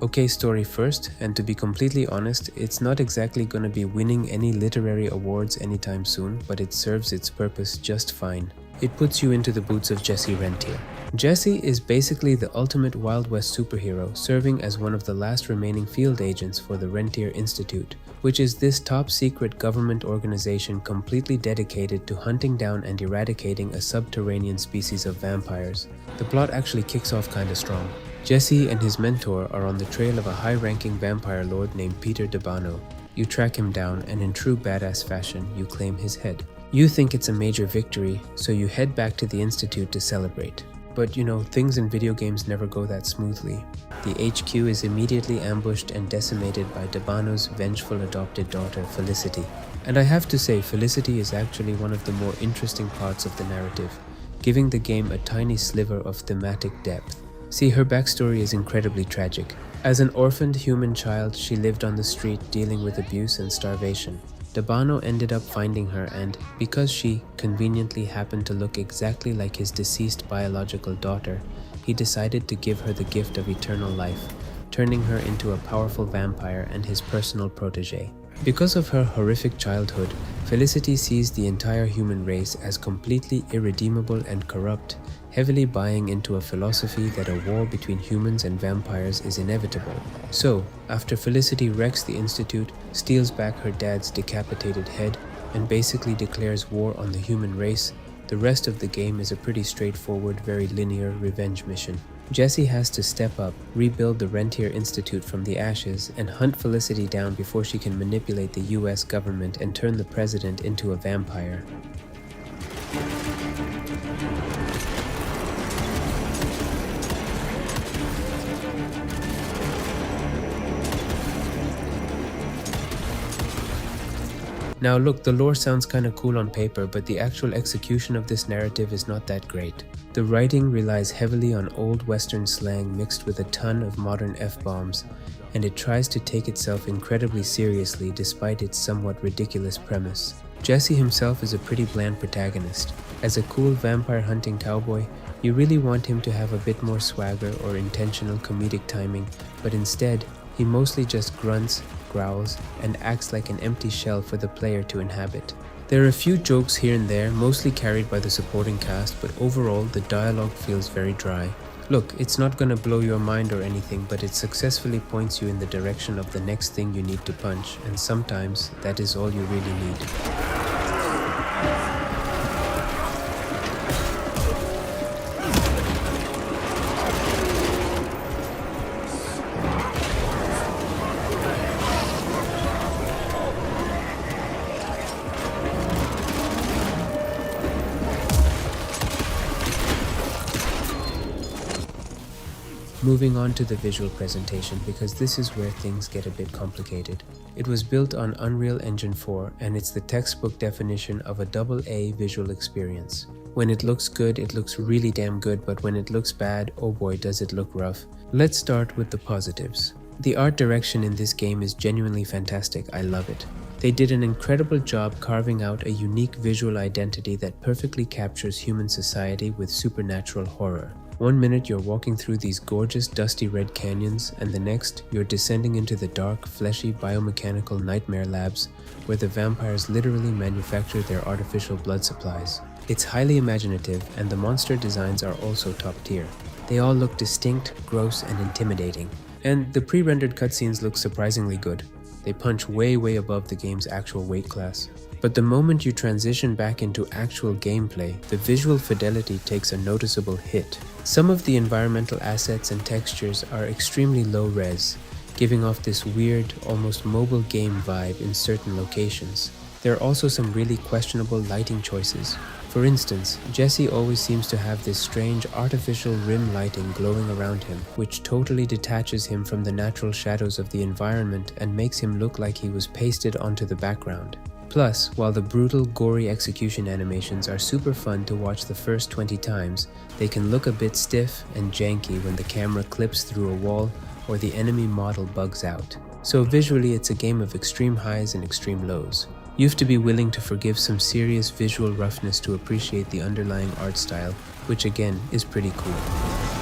Okay, story first, and to be completely honest, it's not exactly gonna be winning any literary awards anytime soon, but it serves its purpose just fine. It puts you into the boots of Jesse Rentier. Jesse is basically the ultimate Wild West superhero, serving as one of the last remaining field agents for the Rentier Institute, which is this top-secret government organization completely dedicated to hunting down and eradicating a subterranean species of vampires. The plot actually kicks off kinda strong. Jesse and his mentor are on the trail of a high-ranking vampire lord named Peter DeBano. You track him down, and in true badass fashion, you claim his head. You think it's a major victory, so you head back to the Institute to celebrate. But you know, things in video games never go that smoothly. The HQ is immediately ambushed and decimated by DeBano's vengeful adopted daughter, Felicity. And I have to say, Felicity is actually one of the more interesting parts of the narrative, giving the game a tiny sliver of thematic depth. See, her backstory is incredibly tragic. As an orphaned human child, she lived on the street dealing with abuse and starvation. DeBano ended up finding her, and because she conveniently happened to look exactly like his deceased biological daughter, he decided to give her the gift of eternal life, turning her into a powerful vampire and his personal protege. Because of her horrific childhood, Felicity sees the entire human race as completely irredeemable and corrupt, heavily buying into a philosophy that a war between humans and vampires is inevitable. So, after Felicity wrecks the Institute, steals back her dad's decapitated head, and basically declares war on the human race, the rest of the game is a pretty straightforward, very linear revenge mission. Jesse has to step up, rebuild the Rentier Institute from the ashes, and hunt Felicity down before she can manipulate the US government and turn the president into a vampire. Now look, the lore sounds kinda cool on paper, but the actual execution of this narrative is not that great. The writing relies heavily on old Western slang mixed with a ton of modern F-bombs, and it tries to take itself incredibly seriously despite its somewhat ridiculous premise. Jesse himself is a pretty bland protagonist. As a cool vampire hunting cowboy, you really want him to have a bit more swagger or intentional comedic timing, but instead, he mostly just grunts, growls, and acts like an empty shell for the player to inhabit. There are a few jokes here and there, mostly carried by the supporting cast, but overall the dialogue feels very dry. Look, it's not gonna blow your mind or anything, but it successfully points you in the direction of the next thing you need to punch, and sometimes that is all you really need. Moving on to the visual presentation, because this is where things get a bit complicated. It was built on Unreal Engine 4, and it's the textbook definition of a AA visual experience. When it looks good, it looks really damn good, but when it looks bad, oh boy does it look rough. Let's start with the positives. The art direction in this game is genuinely fantastic, I love it. They did an incredible job carving out a unique visual identity that perfectly captures human society with supernatural horror. One minute you're walking through these gorgeous dusty red canyons, and the next you're descending into the dark, fleshy biomechanical nightmare labs where the vampires literally manufacture their artificial blood supplies. It's highly imaginative, and the monster designs are also top tier. They all look distinct, gross, and intimidating. And the pre-rendered cutscenes look surprisingly good. They punch way above the game's actual weight class. But the moment you transition back into actual gameplay, the visual fidelity takes a noticeable hit. Some of the environmental assets and textures are extremely low res, giving off this weird, almost mobile game vibe in certain locations. There are also some really questionable lighting choices. For instance, Jesse always seems to have this strange artificial rim lighting glowing around him, which totally detaches him from the natural shadows of the environment and makes him look like he was pasted onto the background. Plus, while the brutal, gory execution animations are super fun to watch the first 20 times, they can look a bit stiff and janky when the camera clips through a wall or the enemy model bugs out. So visually, it's a game of extreme highs and extreme lows. You have to be willing to forgive some serious visual roughness to appreciate the underlying art style, which again is pretty cool.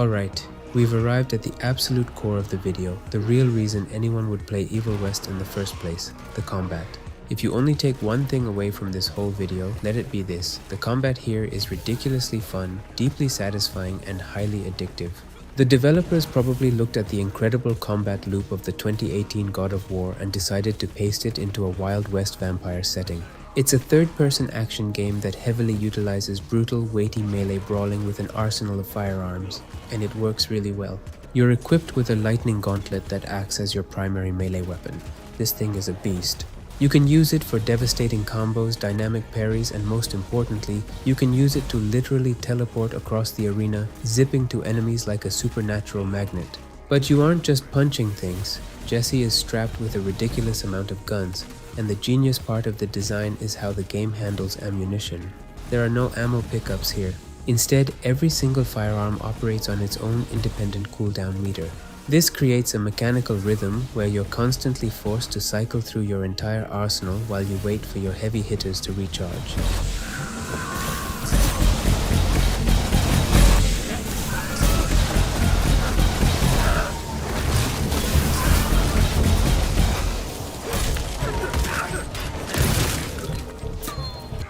Alright, we've arrived at the absolute core of the video, the real reason anyone would play Evil West in the first place, the combat. If you only take one thing away from this whole video, let it be this: the combat here is ridiculously fun, deeply satisfying, and highly addictive. The developers probably looked at the incredible combat loop of the 2018 God of War and decided to paste it into a Wild West vampire setting. It's a third-person action game that heavily utilizes brutal, weighty melee brawling with an arsenal of firearms, and it works really well. You're equipped with a lightning gauntlet that acts as your primary melee weapon. This thing is a beast. You can use it for devastating combos, dynamic parries, and most importantly, you can use it to literally teleport across the arena, zipping to enemies like a supernatural magnet. But you aren't just punching things. Jesse is strapped with a ridiculous amount of guns, and the genius part of the design is how the game handles ammunition. There are no ammo pickups here. Instead, every single firearm operates on its own independent cooldown meter. This creates a mechanical rhythm where you're constantly forced to cycle through your entire arsenal while you wait for your heavy hitters to recharge.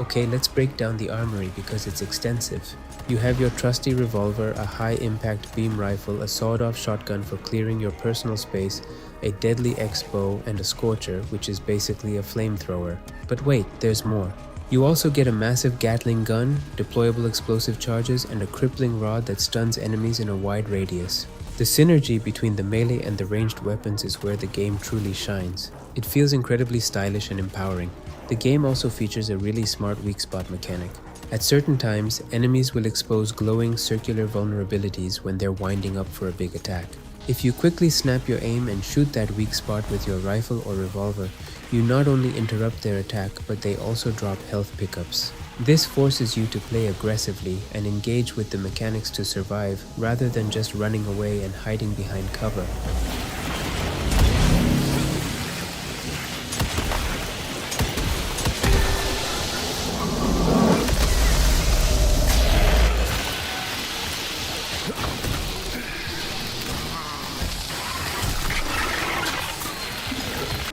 Okay, let's break down the armory because it's extensive. You have your trusty revolver, a high-impact beam rifle, a sawed-off shotgun for clearing your personal space, a deadly X-bow, and a scorcher, which is basically a flamethrower. But wait, there's more. You also get a massive Gatling gun, deployable explosive charges, and a crippling rod that stuns enemies in a wide radius. The synergy between the melee and the ranged weapons is where the game truly shines. It feels incredibly stylish and empowering. The game also features a really smart weak spot mechanic. At certain times, enemies will expose glowing circular vulnerabilities when they're winding up for a big attack. If you quickly snap your aim and shoot that weak spot with your rifle or revolver, you not only interrupt their attack, but they also drop health pickups. This forces you to play aggressively and engage with the mechanics to survive, rather than just running away and hiding behind cover.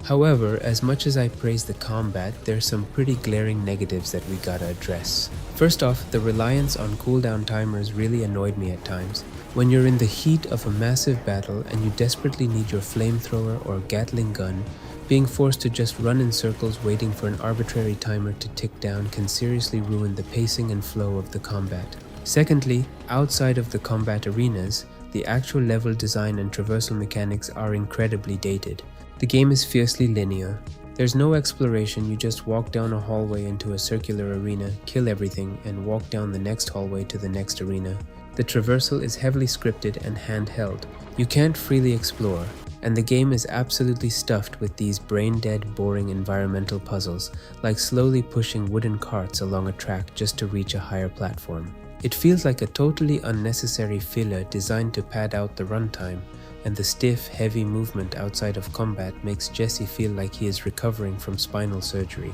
However, as much as I praise the combat, there's some pretty glaring negatives that we gotta address. First off, the reliance on cooldown timers really annoyed me at times. When you're in the heat of a massive battle and you desperately need your flamethrower or Gatling gun, being forced to just run in circles waiting for an arbitrary timer to tick down can seriously ruin the pacing and flow of the combat. Secondly, outside of the combat arenas, the actual level design and traversal mechanics are incredibly dated. The game is fiercely linear. There's no exploration, you just walk down a hallway into a circular arena, kill everything, and walk down the next hallway to the next arena. The traversal is heavily scripted and handheld. You can't freely explore, and the game is absolutely stuffed with these brain-dead, boring environmental puzzles, like slowly pushing wooden carts along a track just to reach a higher platform. It feels like a totally unnecessary filler designed to pad out the runtime, and the stiff, heavy movement outside of combat makes Jesse feel like he is recovering from spinal surgery.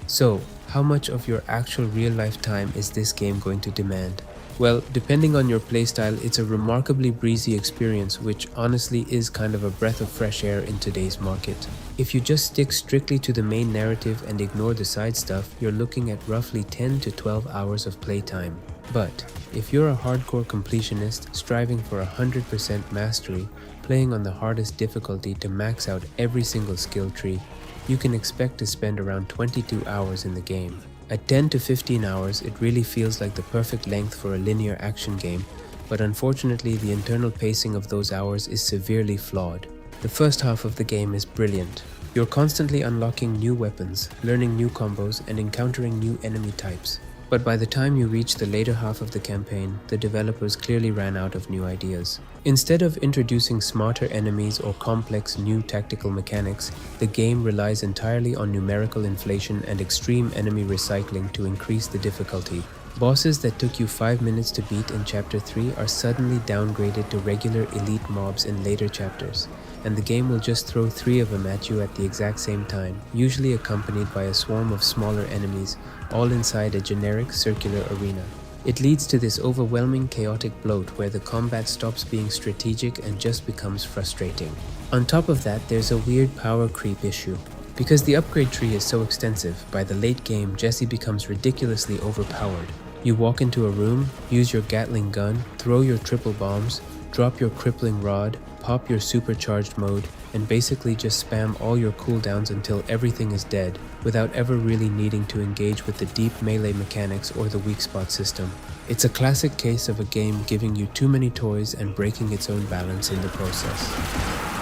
So, how much of your actual real-life time is this game going to demand? Well, depending on your playstyle, it's a remarkably breezy experience, which honestly is kind of a breath of fresh air in today's market. If you just stick strictly to the main narrative and ignore the side stuff, you're looking at roughly 10 to 12 hours of playtime. But if you're a hardcore completionist striving for 100% mastery, playing on the hardest difficulty to max out every single skill tree, you can expect to spend around 22 hours in the game. At 10 to 15 hours, it really feels like the perfect length for a linear action game, but unfortunately the internal pacing of those hours is severely flawed. The first half of the game is brilliant. You're constantly unlocking new weapons, learning new combos, and encountering new enemy types. But by the time you reach the later half of the campaign, the developers clearly ran out of new ideas. Instead of introducing smarter enemies or complex new tactical mechanics, the game relies entirely on numerical inflation and extreme enemy recycling to increase the difficulty. Bosses that took you 5 minutes to beat in Chapter 3 are suddenly downgraded to regular elite mobs in later chapters, and the game will just throw 3 of them at you at the exact same time, usually accompanied by a swarm of smaller enemies, all inside a generic circular arena. It leads to this overwhelming chaotic bloat where the combat stops being strategic and just becomes frustrating. On top of that, there's a weird power creep issue. Because the upgrade tree is so extensive, by the late game Jesse becomes ridiculously overpowered. You walk into a room, use your Gatling gun, throw your triple bombs, drop your crippling rod, pop your supercharged mode, and basically just spam all your cooldowns until everything is dead, without ever really needing to engage with the deep melee mechanics or the weak spot system. It's a classic case of a game giving you too many toys and breaking its own balance in the process.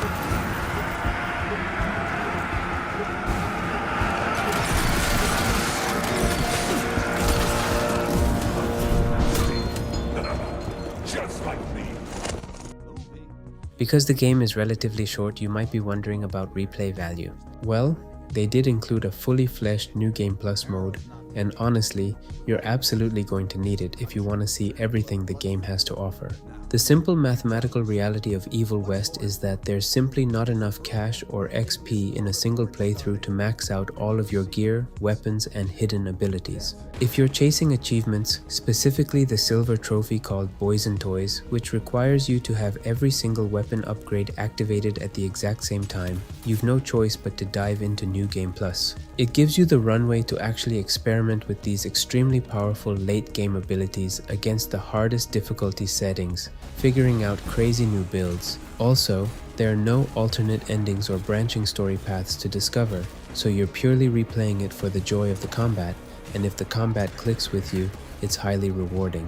Because the game is relatively short, you might be wondering about replay value. Well, they did include a fully fleshed New Game Plus mode, and honestly, you're absolutely going to need it if you want to see everything the game has to offer. The simple mathematical reality of Evil West is that there's simply not enough cash or XP in a single playthrough to max out all of your gear, weapons, and hidden abilities. If you're chasing achievements, specifically the silver trophy called Boys and Toys, which requires you to have every single weapon upgrade activated at the exact same time, you've no choice but to dive into New Game Plus. It gives you the runway to actually experiment with these extremely powerful late game abilities against the hardest difficulty settings, figuring out crazy new builds. Also, there are no alternate endings or branching story paths to discover, so you're purely replaying it for the joy of the combat, and if the combat clicks with you, it's highly rewarding.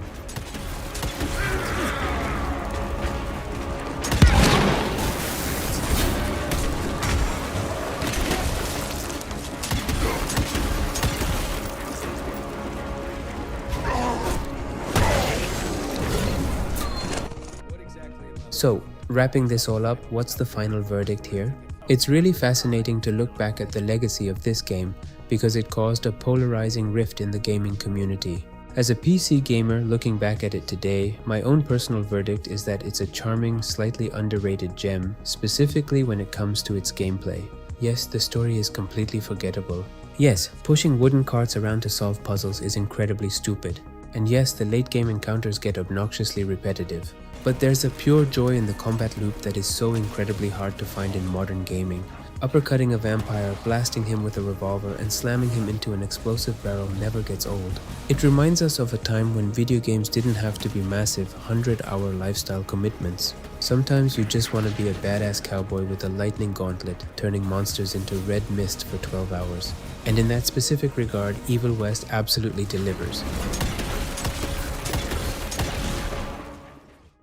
So, wrapping this all up, what's the final verdict here? It's really fascinating to look back at the legacy of this game because it caused a polarizing rift in the gaming community. As a PC gamer looking back at it today, my own personal verdict is that it's a charming, slightly underrated gem, specifically when it comes to its gameplay. Yes, the story is completely forgettable. Yes, pushing wooden carts around to solve puzzles is incredibly stupid. And yes, the late game encounters get obnoxiously repetitive. But there's a pure joy in the combat loop that is so incredibly hard to find in modern gaming. Uppercutting a vampire, blasting him with a revolver, and slamming him into an explosive barrel never gets old. It reminds us of a time when video games didn't have to be massive 100-hour lifestyle commitments. Sometimes you just want to be a badass cowboy with a lightning gauntlet, turning monsters into red mist for 12 hours. And in that specific regard, Evil West absolutely delivers.